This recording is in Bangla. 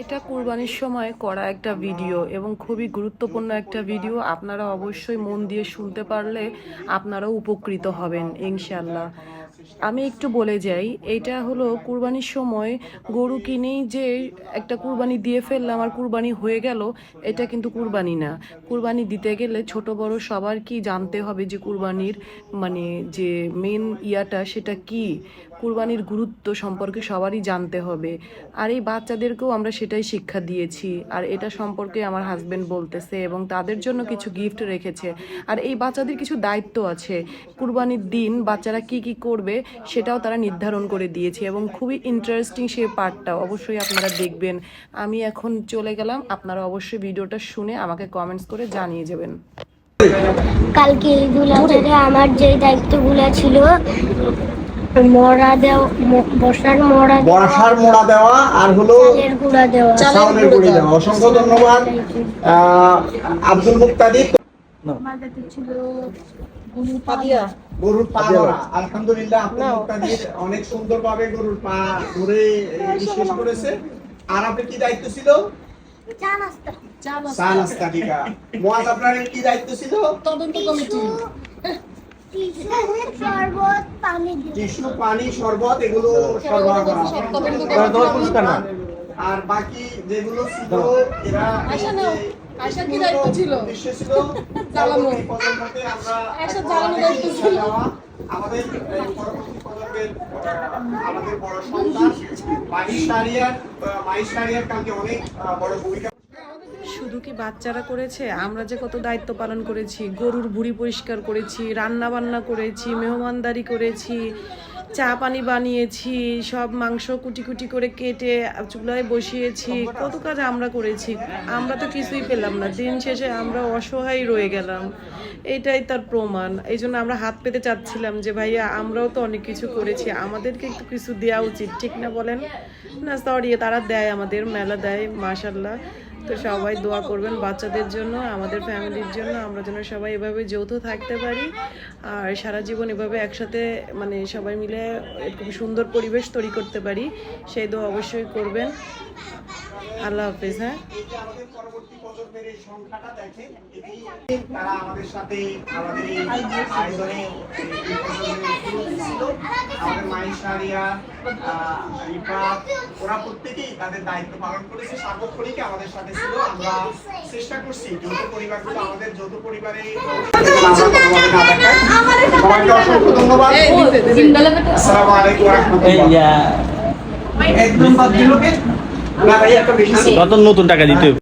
এটা কুরবানির সময় করা একটা ভিডিও এবং খুবই গুরুত্বপূর্ণ একটা ভিডিও। আপনারা অবশ্যই মন দিয়ে শুনতে পারলে আপনারাও উপকৃত হবেন ইনশাল্লাহ। আমি একটু বলে যাই, এটা হলো কুরবানির সময় গরু কিনেই যে একটা কুরবানি দিয়ে ফেললাম আর কুরবানি হয়ে গেল, এটা কিন্তু কুরবানি না। কুরবানি দিতে গেলে ছোট বড় সবার কি জানতে হবে যে কুরবানির মানে যে মেন ইয়াটা সেটা কি, কুরবানির গুরুত্ব সম্পর্কে সবারই জানতে হবে। আর এই বাচ্চাদেরকেও আমরা সেটাই শিক্ষা দিয়েছি। আর এটা সম্পর্কে আমার হাজবেন্ড বলতেছে এবং তাদের জন্য কিছু গিফট রেখেছে। আর এই বাচ্চাদের কিছু দায়িত্ব আছে, কুরবানির দিন বাচ্চারা কি কি করবে সেটাও তারা নির্ধারণ করে দিয়েছে এবং খুবই ইন্টারেস্টিং সেই পার্টটা, অবশ্যই আপনারা দেখবেন। আমি এখন চলে গেলাম, আপনারা অবশ্যই ভিডিওটা শুনে আমাকে কমেন্টস করে জানিয়ে যাবেন। কালকে ঈদুল আজহাতে আমার যে দায়িত্বগুলো ছিল, মোড়া দেওয়া, বসার মোড়া দেওয়া আর হলো চালের গুঁড়া দেওয়া। অসংখ্য ধন্যবাদ আব্দুল মুক্তাদির। আমার কাছে ছিল গরুর পা ধরা, আলহামদুলিল্লাহ আব্দুল মুক্তাদির অনেক সুন্দরভাবে গরুর পা ধরে শেষ করেছে। আর আপনার কি দায়িত্ব ছিল? চা নাস্তা। ঠিক আছে মুয়াজ, আপনার কি দায়িত্ব ছিল? তদন্ত কমিটি, টিস্যু, পানি, শরবত এগুলো সরবরাহ করা। আর বাকি যেগুলো ছিল এরা আয়শার কি দায়িত্ব ছিল? উদ্দেশ্য ছিল জ্বালানো। প্রজন্মকে আমরা আয়শার জ্বালানো দায়িত্ব ছিল। আমাদের পরবর্তী প্রজন্মের আমাদের বড় সন্তান মাইশ শাহরিয়ার কালকে অনেক বড় ভূমিকা। শুধু কি বাচ্চারা করেছে, আমরা যে কত দায়িত্ব পালন করেছি। গরুর ভুঁড়ি পরিষ্কার করেছি, রান্না বান্না করেছি, মেহমানদারি করেছি, চা পানি বানিয়েছি, সব মাংস কুটি কুটি করে কেটে চুলায় বসিয়েছি, কত কাজ আমরা করেছি। আমরা তো কিছুই পেলাম না, দিন শেষে আমরা অসহায় রয়ে গেলাম। এটাই তার প্রমাণ। এই জন্য আমরা হাত পেতে চাচ্ছিলাম যে ভাইয়া আমরাও তো অনেক কিছু করেছি, আমাদেরকে একটু কিছু দেওয়া উচিত, ঠিক না বলেন? না সরি, তারা দেয়, আমাদের মেলা দেয় মাশাল্লাহ। তো সবাই দোয়া করবেন বাচ্চাদের জন্য, আমাদের ফ্যামিলির জন্য, আমরা যেন সবাই এভাবে যৌথ থাকতে পারি আর সারা জীবন এভাবে একসাথে মানে সবাই মিলে এরকম সুন্দর পরিবেশ তৈরি করতে পারি, সেই দোয়া অবশ্যই করবেন। আল্লাহ হাফেজ। হ্যাঁ, আমাদের পরবর্তী প্রজন্মের এই সংখ্যাটা দেখেন, তারা আমাদের সাথে আমাদের এই আয়োজনে আমাদের মাইশ শাহরিয়া, রিফাত, ওরা প্রত্যেকেই তাদের দায়িত্ব পালন করেছে, সার্বক্ষণিক আমাদের সাথে ছিল। আমরা চেষ্টা করছি যৌথ পরিবারগুলো আমাদের যৌথ পরিবারে। সবাইকে অসংখ্য ধন্যবাদ। আসসালামু আলাইকুম ওয়া রাহমাতুল্লাহ। একদম বাদ দিল কে? না ভাই, একটা বেশি নতুন টাকা দিতে হবে।